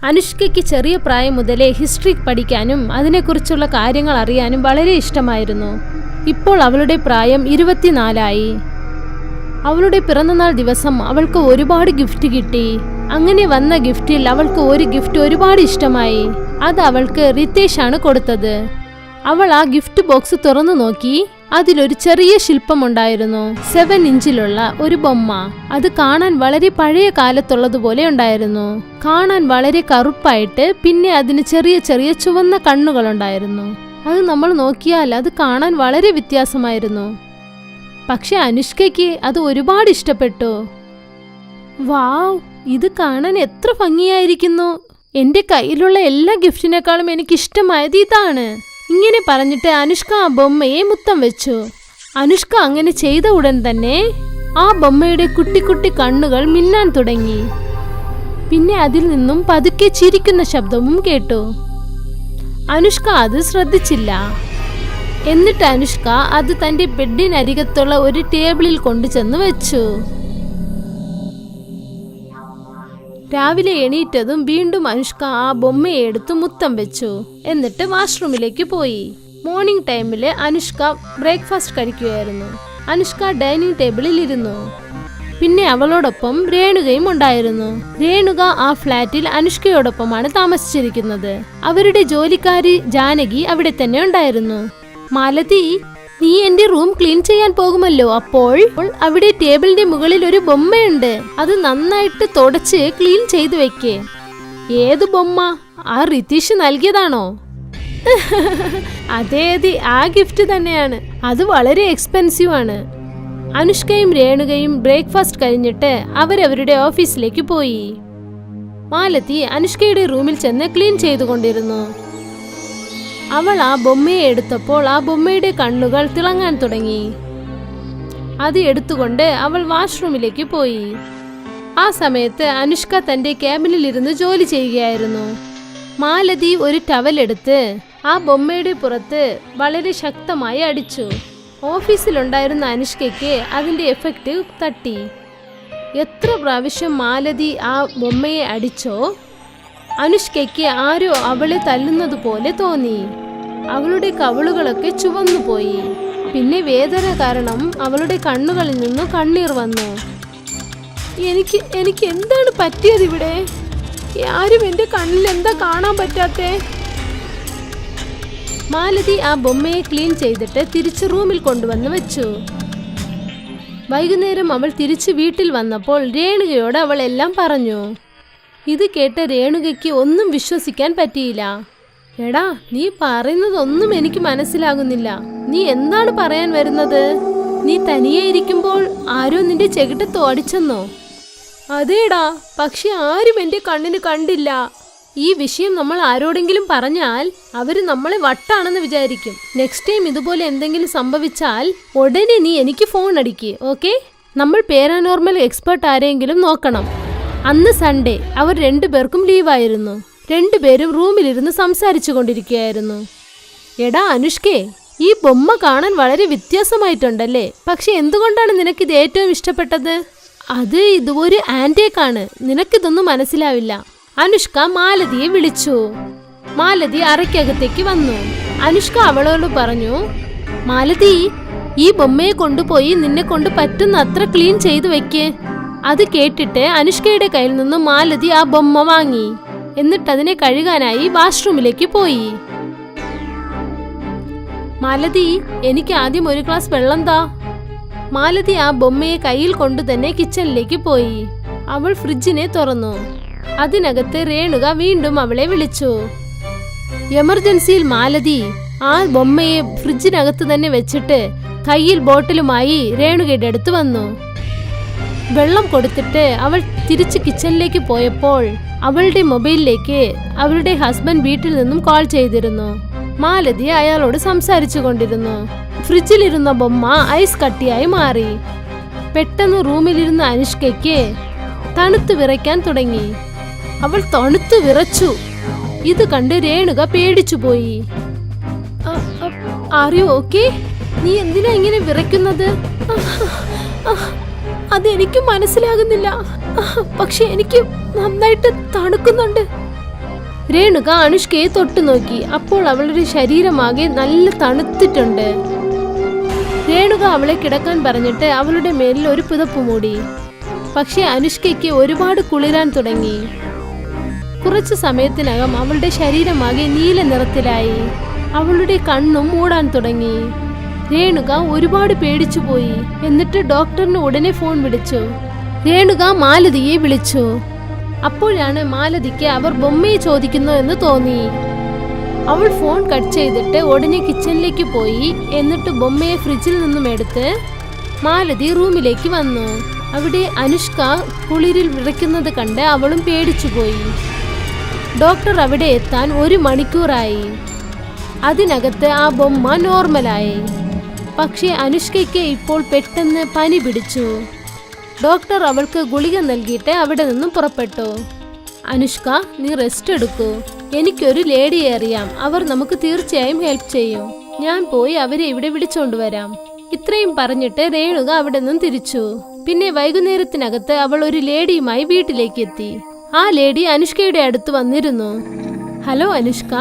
അനുഷ്കയ്ക്ക് ചെറിയ പ്രായം മുതലേ ഹിസ്റ്ററി പഠിക്കാനും അതിനെക്കുറിച്ചുള്ള കാര്യങ്ങൾ അറിയാനും വളരെ ഇഷ്ടമായിരുന്നു. ഇപ്പോൾ അവളുടെ പ്രായം 24 അവളുടെ പിറന്നാൾ ദിവസം അവൾക്ക് ഒരുപാട് ഗിഫ്റ്റ് കിട്ടി. അങ്ങനെ വന്ന ഗിഫ്റ്റിൽ അവൾക്ക് ഒരു ഗിഫ്റ്റ് ഒരുപാട് ഇഷ്ടമായി. അത് അവൾക്ക് റിതേഷാണ് കൊടുത്തത്. അവൾ ആ ഗിഫ്റ്റ് ബോക്സ് തുറന്നു നോക്കി. അതിലൊരു ചെറിയ ശില്പമുണ്ടായിരുന്നു. 7 ഇഞ്ചിലുള്ള ഒരു ബൊമ്മ. അത് കാണാൻ വളരെ പഴയ കാലത്തുള്ളതുപോലെ ഉണ്ടായിരുന്നു. കാണാൻ വളരെ കറുപ്പായിട്ട്, പിന്നെ അതിന് ചെറിയ ചെറിയ ചുവന്ന കണ്ണുകളുണ്ടായിരുന്നു. അത് നമ്മൾ നോക്കിയാൽ അത് കാണാൻ വളരെ വ്യത്യാസമായിരുന്നു. പക്ഷെ അനുഷ്കയ്ക്ക് അത് ഒരുപാട് ഇഷ്ടപ്പെട്ടു. വാവ്, ഇത് കാണാൻ എത്ര ഭംഗിയായിരിക്കുന്നു. എന്റെ കയ്യിലുള്ള എല്ലാ ഗിഫ്റ്റിനേക്കാളും എനിക്കിഷ്ടമായത് ഇതാണ്. ഇങ്ങനെ പറഞ്ഞിട്ട് അനുഷ്ക ആ ബൊമ്മയെ മുത്തം വെച്ചു. അനുഷ്ക അങ്ങനെ ചെയ്ത ഉടൻ തന്നെ ആ ബൊമ്മയുടെ കുട്ടി കുട്ടി കണ്ണുകൾ മിന്നാൻ തുടങ്ങി. പിന്നെ അതിൽ നിന്നും പതുക്കെ ചിരിക്കുന്ന ശബ്ദവും കേട്ടു. അനുഷ്ക അത് ശ്രദ്ധിച്ചില്ല. എന്നിട്ട് അനുഷ്ക അത് തന്റെ ബെഡിനരികത്തുള്ള ഒരു ടേബിളിൽ കൊണ്ടുചെന്ന് വെച്ചു. രാവിലെ എണീറ്റതും വീണ്ടും അനുഷ്ക ആ ബൊമ്മയെ എടുത്ത് മുത്തം വെച്ചു. എന്നിട്ട് വാഷ്റൂമിലേക്ക് പോയി. മോർണിംഗ് ടൈമില് അനുഷ്ക ബ്രേക്ക്ഫാസ്റ്റ് കഴിക്കുകയായിരുന്നു. അനുഷ്ക ഡൈനിങ് ടേബിളിൽ ഇരുന്നു. പിന്നെ അവളോടൊപ്പം രേണുകയും ഉണ്ടായിരുന്നു. രേണുക ആ ഫ്ലാറ്റിൽ അനുഷ്കയോടൊപ്പമാണ് താമസിച്ചിരിക്കുന്നത്. അവരുടെ ജോലിക്കാരി ജാനകി അവിടെ തന്നെ ഉണ്ടായിരുന്നു. മാലതി, നീ എന്റെ റൂം ക്ലീൻ ചെയ്യാൻ പോകുമല്ലോ. അപ്പോൾ അവിടെ ടേബിളിന്റെ മുകളിൽ ഒരു ബൊമ്മയുണ്ട്. അത് നന്നായിട്ട് തുടച്ച് ക്ലീൻ ചെയ്തു വെക്കേ. ഏത് ബൊമ്മ? ആ റിതീഷ് നൽകിയതാണോ? അതെ അതെ, ആ ഗിഫ്റ്റ് തന്നെയാണ്. അത് വളരെ എക്സ്പെൻസീവ് ആണ്. അനുഷ്കയും രേണുകയും ബ്രേക്ക്ഫാസ്റ്റ് കഴിഞ്ഞിട്ട് അവരവരുടെ ഓഫീസിലേക്ക് പോയി. മാലതി അനുഷ്കയുടെ റൂമിൽ ചെന്ന് ക്ലീൻ ചെയ്തുകൊണ്ടിരുന്നു. അവൾ ആ ബൊമ്മയെ എടുത്തപ്പോൾ ആ ബൊമ്മയുടെ കണ്ണുകൾ തിളങ്ങാൻ തുടങ്ങി. അത് എടുത്തുകൊണ്ട് അവൾ വാഷ്റൂമിലേക്ക് പോയി. ആ സമയത്ത് അനുഷ്ക തന്റെ ക്യാബിനിൽ ഇരുന്ന് ജോലി ചെയ്യുകയായിരുന്നു. മാലതി ഒരു ടവൽ എടുത്ത് ആ ബൊമ്മയുടെ പുറത്ത് വളരെ ശക്തമായി അടിച്ചു. ഓഫീസിലുണ്ടായിരുന്ന അനുഷ്കയ്ക്ക് അതിന്റെ എഫക്റ്റ് തട്ടി. എത്ര പ്രാവശ്യം മാലതി ആ ബൊമ്മയെ അടിച്ചോ, അനുഷ്കയ്ക്ക് ആരോ അവളെ തല്ലുന്നത് പോലെ തോന്നി. അവളുടെ കവിളുകളൊക്കെ ചുവന്നുപോയി. പിന്നെ വേദന കാരണം അവളുടെ കണ്ണുകളിൽ നിന്ന് കണ്ണീർ വന്നു. എനിക്ക് എന്താണ് പറ്റിയത് ഇവിടെ? ആരും എന്റെ കണ്ണിൽ എന്താ കാണാൻ പറ്റാത്തേ? മാലതി ആ ബൊമ്മയെ ക്ലീൻ ചെയ്തിട്ട് തിരിച്ച് റൂമിൽ കൊണ്ടുവന്ന് വെച്ചു. വൈകുന്നേരം അവൾ തിരിച്ച് വീട്ടിൽ വന്നപ്പോൾ രേണുകയോട് അവൾ എല്ലാം പറഞ്ഞു. ഇത് കേട്ട രേണുകയ്ക്ക് ഒന്നും വിശ്വസിക്കാൻ പറ്റിയില്ല. എടാ, നീ പറയുന്നതൊന്നും എനിക്ക് മനസ്സിലാകുന്നില്ല. നീ എന്താണ് പറയാൻ വരുന്നത്? നീ തനിയെ ഇരിക്കുമ്പോൾ ആരോ നിന്റെ ചെകിട്ടത്ത് ഓടിച്ചെന്നോ? അതേടാ, പക്ഷെ ആരും എന്റെ കണ്ണിന് കണ്ടില്ല. ഈ വിഷയം നമ്മൾ ആരോടെങ്കിലും പറഞ്ഞാൽ അവര് നമ്മളെ വട്ടാണെന്ന് വിചാരിക്കും. നെക്സ്റ്റ് ടൈം ഇതുപോലെ എന്തെങ്കിലും സംഭവിച്ചാൽ ഉടനെ നീ എനിക്ക് ഫോൺ അടിക്ക്, ഓക്കെ? നമ്മൾ പാരാനോർമൽ എക്സ്പെർട്ട് ആരെങ്കിലും നോക്കണം. അന്ന് സൺഡേ. അവർ 2 പേർക്കും ലീവായിരുന്നു. 2 പേരും റൂമിലിരുന്ന് സംസാരിച്ചു കൊണ്ടിരിക്കുകയായിരുന്നു. എടാ അനുഷ്കേ, ഈ ബൊമ്മ കാണാൻ വളരെ വ്യത്യാസമായിട്ടുണ്ടല്ലേ? പക്ഷെ എന്തുകൊണ്ടാണ് നിനക്കിത് ഏറ്റവും ഇഷ്ടപ്പെട്ടത്? അത് ഇതൊരു ആന്റിക്കാണ്. നിനക്കിതൊന്നും മനസ്സിലാവില്ല. അനുഷ്ക മാലതിയെ വിളിച്ചു. മാലതി അറയ്ക്കകത്തേക്ക് വന്നു. അനുഷ്ക അവളോട് പറഞ്ഞു, മാലതി, ഈ ബൊമ്മയെ കൊണ്ടുപോയി നിന്നെ കൊണ്ട് പറ്റുന്ന അത്ര ക്ലീൻ ചെയ്തു വെക്കേ. അത് കേട്ടിട്ട് അനുഷ്കയുടെ കയ്യിൽ നിന്ന് മാലതി ആ ബൊമ്മ വാങ്ങി. എന്നിട്ട് അതിനെ കഴുകാനായി വാഷ്റൂമിലേക്ക് പോയി. മാലതി, എനിക്ക് ആദ്യം ഒരു ഗ്ലാസ് വെള്ളം താ. മാലതി ആ ബൊമ്മയെ കയ്യിൽ കൊണ്ടു തന്നെ കിച്ചണിലേക്ക് പോയി. അവൾ ഫ്രിഡ്ജിനെ തുറന്നു. അതിനകത്ത് രേണുക വീണ്ടും അവളെ വിളിച്ചു. എമർജൻസിയിൽ മാലതി ആ ബൊമ്മയെ ഫ്രിഡ്ജിനകത്ത് തന്നെ വെച്ചിട്ട് കയ്യിൽ ബോട്ടിലുമായി രേണുകയുടെ അടുത്ത് വന്നു. വെള്ളം കൊടുത്തിട്ട് അവൾ തിരിച്ച് കിച്ചണിലേക്ക് പോയപ്പോൾ അവളുടെ മൊബൈലിലേക്ക് അവളുടെ ഹസ്ബൻഡ് വീട്ടിൽ നിന്നും കോൾ ചെയ്തിരുന്നു. മാലതി അയാളോട് സംസാരിച്ചു കൊണ്ടിരുന്നു. ഫ്രിഡ്ജിലിരുന്ന ബൊമ്മ ഐസ് കട്ടിയായി മാറി. പെട്ടെന്ന് റൂമിലിരുന്ന അനുഷ്കയ്ക്ക് തണുത്ത് വിറയ്ക്കാൻ തുടങ്ങി. അവൾ തണുത്ത് വിറച്ചു. ഇത് കണ്ട് രേണുക പേടിച്ചു പോയി. Are you okay? നീ എന്തിനാ ഇങ്ങനെ വിറയ്ക്കുന്നത്? അതെനിക്ക് മനസ്സിലാകുന്നില്ല. പക്ഷെ എനിക്ക് നന്നായിട്ട് തണുക്കുന്നുണ്ട്. രേണുക അനുഷ്കയെ തൊട്ടു നോക്കി. അപ്പോൾ അവളുടെ ശരീരമാകെ നല്ല തണുത്തിട്ടുണ്ട്. രേണുക അവളെ കിടക്കാൻ പറഞ്ഞിട്ട് അവളുടെ മേലിൽ ഒരു പുതപ്പ് മൂടി. പക്ഷെ അനുഷ്കയ്ക്ക് ഒരുപാട് കുളിരാൻ തുടങ്ങി. കുറച്ചു സമയത്തിനകം അവളുടെ ശരീരമാകെ നീല നിറത്തിലായി. അവളുടെ കണ്ണും മൂടാൻ തുടങ്ങി. രേണുക ഒരുപാട് പേടിച്ചു പോയി. എന്നിട്ട് ഡോക്ടറിന് ഉടനെ ഫോൺ വിളിച്ചു. രേണുക മാലതിയെ വിളിച്ചു. അപ്പോഴാണ് മാലതിക്ക് അവർ ബൊമ്മയെ ചോദിക്കുന്നു എന്ന് തോന്നി. അവൾ ഫോൺ കട്ട് ചെയ്തിട്ട് ഉടനെ കിച്ചണിലേക്ക് പോയി. എന്നിട്ട് ബൊമ്മയെ ഫ്രിഡ്ജിൽ നിന്നും എടുത്ത് മാലതി റൂമിലേക്ക് വന്നു. അവിടെ അനുഷ്ക കുളിരിൽ വിറയ്ക്കുന്നത് കണ്ട് അവളും പേടിച്ചുപോയി. ഡോക്ടർ അവിടെ എത്താൻ 1 മണിക്കൂറായി. അതിനകത്ത് ആ ബൊമ്മ നോർമലായി. പക്ഷേ അനുഷ്കയ്ക്ക് ഇപ്പോൾ പെട്ടെന്ന് പനി പിടിച്ചു. ഡോക്ടർ അവൾക്ക് ഗുളിക നൽകിയിട്ട് അവിടെ നിന്നും പുറപ്പെട്ടു. അനുഷ്ക, നീ റെസ്റ്റ് എടുക്കൂ. എനിക്കൊരു ലേഡിയെ അറിയാം. അവർ നമുക്ക് തീർച്ചയായും ഹെൽപ്പ് ചെയ്യും. ഞാൻ പോയി അവരെ ഇവിടെ വിളിച്ചോണ്ടുവരാം. ഇത്രയും പറഞ്ഞിട്ട് രേണുക അവിടെ നിന്നും തിരിച്ചു. പിന്നെ വൈകുന്നേരത്തിനകത്ത് അവൾ ഒരു ലേഡിയുമായി വീട്ടിലേക്ക് എത്തി. ആ ലേഡി അനുഷ്കയുടെ അടുത്ത് വന്നിരുന്നു. ഹലോ അനുഷ്ക,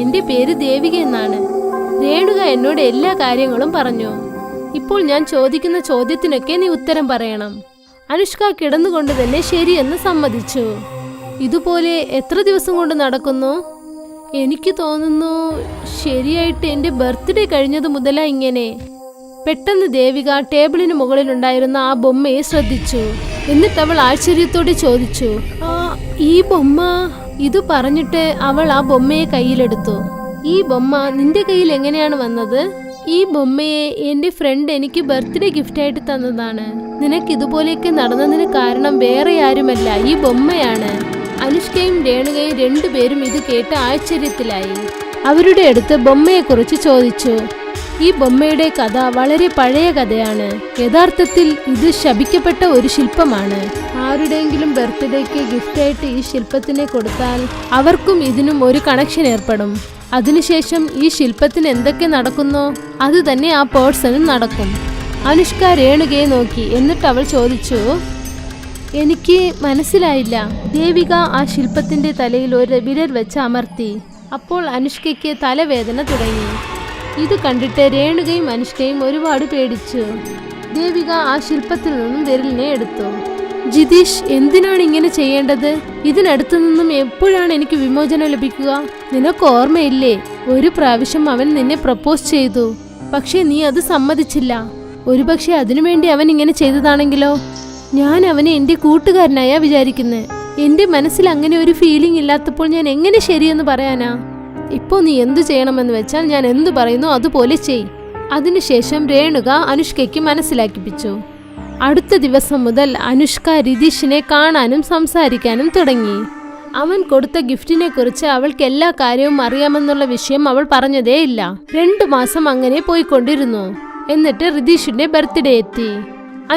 എന്റെ പേര് ദേവിക എന്നാണ്. രേണുക എന്നോട് എല്ലാ കാര്യങ്ങളും പറഞ്ഞു. ഇപ്പോൾ ഞാൻ ചോദിക്കുന്ന ചോദ്യത്തിനൊക്കെ നീ ഉത്തരം പറയണം. അനുഷ്ക കിടന്നുകൊണ്ട് തന്നെ ശരിയെന്ന് സമ്മതിച്ചു. ഇതുപോലെ എത്ര ദിവസം കൊണ്ട് നടക്കുന്നു? എനിക്ക് തോന്നുന്നു ശരിയായിട്ട് എന്റെ ബർത്ത്ഡേ കഴിഞ്ഞത് മുതലാ ഇങ്ങനെ. പെട്ടെന്ന് ദേവിക ടേബിളിന് മുകളിലുണ്ടായിരുന്ന ആ ബൊമ്മയെ ശ്രദ്ധിച്ചു. എന്നിട്ട് അവൾ ആശ്ചര്യത്തോടെ ചോദിച്ചു, ഈ ബൊമ്മ? ഇത് പറഞ്ഞിട്ട് അവൾ ആ ബൊമ്മയെ കയ്യിലെടുത്തു. ഈ ബൊമ്മ നിന്റെ കയ്യിൽ എങ്ങനെയാണ് വന്നത്? ഈ ബൊമ്മയെ എന്റെ ഫ്രണ്ട് എനിക്ക് ബർത്ത്ഡേ ഗിഫ്റ്റായിട്ട് തന്നതാണ്. നിനക്ക് ഇതുപോലെയൊക്കെ നടന്നതിന് കാരണം വേറെ ആരുമല്ല, ഈ ബൊമ്മയാണ്. അനുഷ്കയും രേണുകയും രണ്ടുപേരും ഇത് കേട്ട് ആശ്ചര്യത്തിലായി. അവരുടെ അടുത്ത് ബൊമ്മയെക്കുറിച്ച് ചോദിച്ചു. ഈ ബൊമ്മയുടെ കഥ വളരെ പഴയ കഥയാണ്. യഥാർത്ഥത്തിൽ ഇത് ശപിക്കപ്പെട്ട ഒരു ശില്പമാണ്. ആരുടെയെങ്കിലും ബർത്ത്ഡേക്ക് ഗിഫ്റ്റായിട്ട് ഈ ശില്പത്തിനെ കൊടുത്താൽ അവർക്കും ഇതിനും ഒരു കണക്ഷൻ ഏർപ്പെടും. അതിനുശേഷം ഈ ശില്പത്തിന് എന്തൊക്കെ നടക്കുന്നോ അത് തന്നെ ആ പേഴ്സണും നടക്കും. അനുഷ്ക രേണുകയെ നോക്കി. എന്നിട്ട് അവൾ ചോദിച്ചു, എനിക്ക് മനസ്സിലായില്ല. ദേവിക ആ ശില്പത്തിന്റെ തലയിൽ ഒരു വിരൽ വെച്ച് അമർത്തി. അപ്പോൾ അനുഷ്കയ്ക്ക് തലവേദന തുടങ്ങി. ഇത് കണ്ടിട്ട് രേണുകയും അനുഷ്കയും ഒരുപാട് പേടിച്ചു. ദേവിക ആ ശില്പത്തിൽ നിന്നും വിരലിനെ എടുത്തു. ജിതീഷ്, എന്തിനാണ് ഇങ്ങനെ ചെയ്യേണ്ടത്? ഇതിനടുത്തു നിന്നും എപ്പോഴാണ് എനിക്ക് വിമോചനം ലഭിക്കുക? നിനക്ക് ഓർമ്മയില്ലേ, ഒരു പ്രാവശ്യം അവൻ നിന്നെ പ്രപ്പോസ് ചെയ്തു. പക്ഷേ നീ അത് സമ്മതിച്ചില്ല. ഒരുപക്ഷെ അതിനുവേണ്ടി അവൻ ഇങ്ങനെ ചെയ്തതാണെങ്കിലോ? ഞാൻ അവനെ എന്റെ കൂട്ടുകാരനായാ വിചാരിക്കുന്നത്. എന്റെ മനസ്സിൽ അങ്ങനെ ഒരു ഫീലിംഗ് ഇല്ലാത്തപ്പോൾ ഞാൻ എങ്ങനെ ശരിയെന്ന് പറയാനാ? ഇപ്പോൾ നീ എന്തു ചെയ്യണമെന്ന് വെച്ചാൽ ഞാൻ എന്തു പറയുന്നു അതുപോലെ ചെയ്. അതിനുശേഷം രേണുക അനുഷ്കയ്ക്ക് മനസ്സിലാക്കിപ്പിച്ചു. അടുത്ത ദിവസം മുതൽ അനുഷ്ക രതീഷിനെ കാണാനും സംസാരിക്കാനും തുടങ്ങി. അവൻ കൊടുത്ത ഗിഫ്റ്റിനെ കുറിച്ച് അവൾക്ക് എല്ലാ കാര്യവും അറിയാമെന്നുള്ള വിഷയം അവൾ പറഞ്ഞതേയില്ല. 2 മാസം അങ്ങനെ പോയിക്കൊണ്ടിരുന്നു. എന്നിട്ട് രതീഷിന്റെ ബർത്ത്ഡേ എത്തി.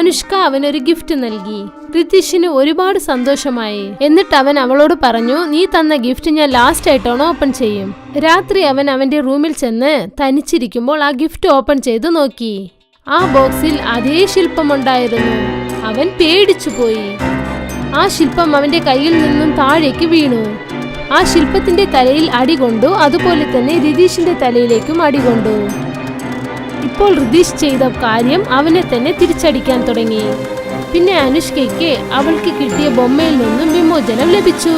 അനുഷ്ക അവനൊരു ഗിഫ്റ്റ് നൽകി. രതീഷിന് ഒരുപാട് സന്തോഷമായി. എന്നിട്ട് അവൻ അവളോട് പറഞ്ഞു, നീ തന്ന ഗിഫ്റ്റ് ഞാൻ ലാസ്റ്റ് ആയിട്ടാണ് ഓപ്പൺ ചെയ്യും. രാത്രി അവൻ അവന്റെ റൂമിൽ ചെന്ന് തനിച്ചിരിക്കുമ്പോൾ ആ ഗിഫ്റ്റ് ഓപ്പൺ ചെയ്ത് നോക്കി. ആ ബോക്സിൽ അതേ ശില്പമുണ്ടായിരുന്നു. അവൻ പേടിച്ചുപോയി. ആ ശില്പം അവന്റെ കയ്യിൽ നിന്നും താഴേക്ക് വീണു. ആ ശില്പത്തിന്റെ തലയിൽ അടികൊണ്ടു. അതുപോലെ തന്നെ രതീഷിന്റെ തലയിലേക്കും അടികൊണ്ടു. ഇപ്പോൾ രതീഷ് ചെയ്ത കാര്യം അവനെ തന്നെ തിരിച്ചടിക്കാൻ തുടങ്ങി. പിന്നെ അനുഷ്കയ്ക്ക് അവൾക്ക് കിട്ടിയ ബൊമ്മയിൽ നിന്നും വിമോചനം ലഭിച്ചു.